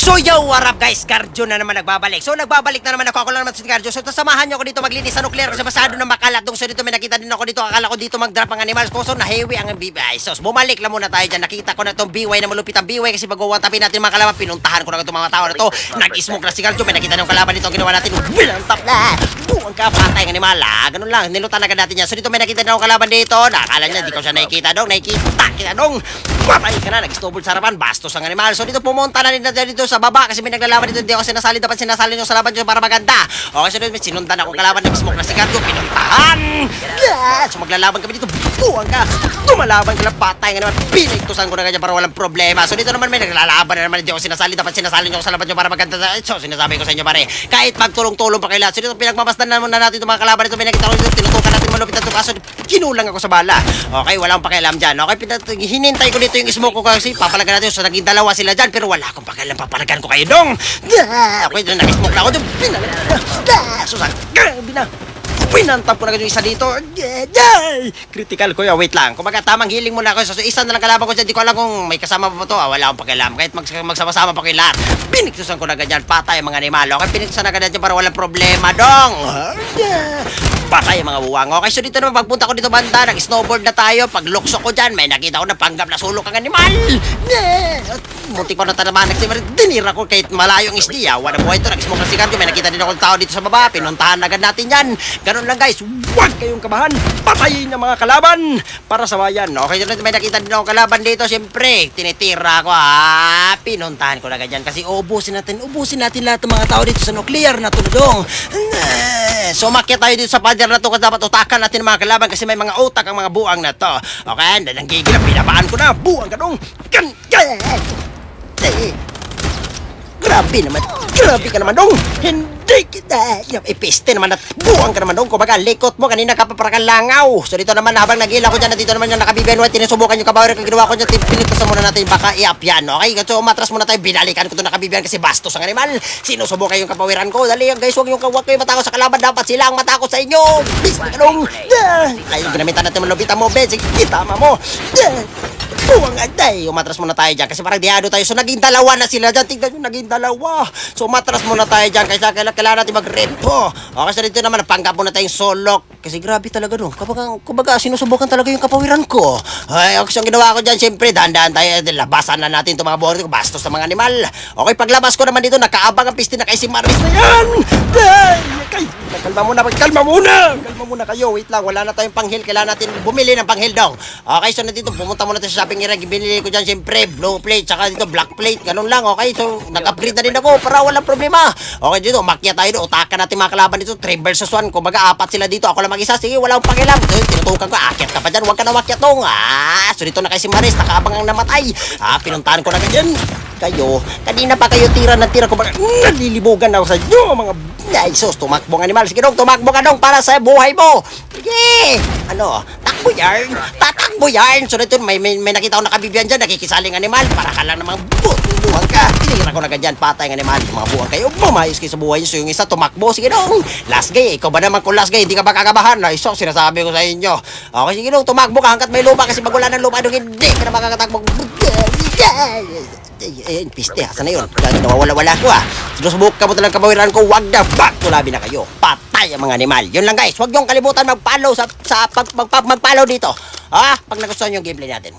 So yo, what up guys? Cardio na naman nagbabalik. So nagbabalik na naman ako. Ako lang naman si Cardio. So samahan nyo ako dito maglinis sa nuclear kasi pasado na makalat. So dito may nakita din ako dito. Akala ko dito mag-drop ang animals ko. So nahewi ang BBI. So bumalik lang muna tayo dyan. Nakita ko na itong BY na malupit ang BY kasi bago-wantapin natin mga kalaban. Pinuntahan ko na itong mga tao na to. Nag-smoke na si Cardio. May nakita na yung kalaban dito. Ang ginawa natin. Winantap na. Buwang ka patay ang animal. Ganun lang. Nilutan agad natin yan. So dito may nakita na akong kalaban dito. Nakakala niya. Di ko siya nakikita dong. Nakikita kita dong. Patay ka na. Nag-snowball sa harapan. Bastos ang animal. So dito pumunta na rin na dito sa baba kasi may naglalaban dito. Hindi ako sinasali. Dapat sinasali nyo sa laban nyo para maganda. Okay, so dito may sinundan akong kalaban. Nag-smoke na si Cardio. Pinuntahan. So maglalaban kami dito. Buwang ka. Tumalaban ka lang. Patay nga naman. Pinigtusan ko na ganyan para walang problema. So dito naman may naglalaban na naman. Hindi ako sinasali. Dapat sinasali nyo sa laban nyo para maganda. So sinasabi ko sa inyo pare. Kahit magtulong-tulong pa kayo lahat. So dito pinagmamasdan naman na natin itong mga kalaban dito. May nakita ko dito. Tinutukan natin malupit na ito. Kaso kinulang ako sa bala. Okay, walang pakialam dyan. Okay, hinintay ko dito yung smoke ko kasi papalagan natin. So naging dalawa sila dyan. Pero wala akong pakialam. Papalagan ko kayo dong. Okay, doon nag-smoke na ako doon. Susan. Pinantap ko na yung isa dito. Critical ko yun. Wait lang. Kung tamang healing muna ako. So isa na lang kalaban ko dyan. Di ko alam kung may kasama pa to. Wala akong pakialam. Kahit magsama-sama pa kayo lahat. Piniktusan ko na ganyan. Patay ang mga animal. Okay, piniktusan na ganyan para walang problema dong. Patay ang mga buwang. Okay, so dito naman pagpunta ko dito banda. Nag-snowboard na tayo. Pag lukso ko dyan, may nakita ko na panggap na sulok ang animal. Muntik pa na tanaman. Dinira ko kahit malayo ang isdi. Wala buhay ito. Nag-smoke na si Cardio. May nakita din ako tao dito sa baba. Pinuntahan agad natin yan. Ganun lang guys. Huwag kayong kabahan. Patayin ang mga kalaban. Para sa bayan. Okay, so may nakita din ako kalaban dito. Siyempre, tinitira ko ha. Pinuntahan ko agad yan. Kasi ubusin natin lahat ng mga tao dito sa nuclear na tunodong. So makiat tayo dito sa pader na to kasi dapat utakan natin ang mga kalaban kasi may mga utak ang mga buang na to. Okay, nanggigil na pinabaan ko na. Buang ka dong. Grabe naman. Grabe ka naman dong. Hindi kita. Ipiste naman at buang ka naman dong. Kumbaga, likot mo. Kanina ka pa parang langaw. So dito naman habang nag-ila ko dyan. Dito naman yung nakabibenwet. Tinusubukan yung kabawer. Kung ginawa ko dyan, pinitusan muna natin. Baka i-up yan. Okay? So umatras muna tayo. Binalikan ko ito nakabiben kasi bastos ang animal. Sinusubukan yung kapawiran ko. Dali yan guys. Huwag kayo matakot sa kalaban. Dapat sila ang matakot sa inyo. Bis ka dong. Ay, ginamitan natin malupitan mo, Ben. Sige, tama mo. Buwang aday. Umatras muna tayo dyan kasi parang diado tayo. So naging dalawa na sila dyan. Tignan nyo, naging dalawa. So umatras muna tayo dyan kasi kailangan natin mag-repo. Okay, so dito naman napanggap muna tayong solok. Kasi grabe talaga no. Kumbaga sinusubukan talaga yung kapawiran ko. Ay, okay, so ang ginawa ko dyan, siyempre, dahan-dahan tayo. Labasan na natin itong mga buhok ko. Bastos na mga animal. Okay, paglabas ko naman dito, nakaabang ang piste na kay si Maris na yan. Kalma muna kayo. Wait lang, wala na tayong panghil. Kailangan natin bumili ng panghil daw. Okay, so nandito, pumunta muna tayo sa shopping area. Binili ko dyan, siyempre, blue plate, tsaka dito, black plate. Ganun lang, okay? So, nag-upgrade na din ako para walang problema. Okay, dito, umakyat tayo dito. Utakan natin mga kalaban dito. 3 versus 1. Kumbaga, 4 sila dito. Ako lang mag-isa. Sige, wala akong pakialam. Tinutukan ko, akyat ka pa dyan. Huwag ka na makyat dong. So dito na kay si Maris. Nakaabang ang namatay. Pinuntahan ko na ganyan. Kayo, kanina pa kayo tira ng tira ko. Nalilibugan ako sa inyo, mga naisos. Tumakbo ng animal. Sige dong, tumakbo ka dong para sa buhay mo. Sige. Takbo yarn. Tatakbo yarn. So dito, may nakita ko nakabibiyan dyan. Nakikisaling animal. Para ka lang namang buwang ka. Tinira ko na ganyan. Patay ng animal. Mga buwang kayo. Mamayos kayo sa buhay nyo. So yung isa, tumakbo. Sige dong. Last guy. Ikaw ba naman kung last guy? Hindi ka ba kakabahan? So, sinasabi ko sa inyo. Okay, sige dong. Tumakbo ka hanggat may lupa. Kasi pag wala ng lupa, hindi ka na makakatakbo. Piste, asan na yun? Nawawala-wala ko Sinusubok ka mo talagang kabawiran ko. Wag na, tulabi na kayo. Patay ang mga animal. Yun lang guys, huwag niyong kalimutan mag-follow mag-follow dito. Pag nagustuhan yung gameplay natin.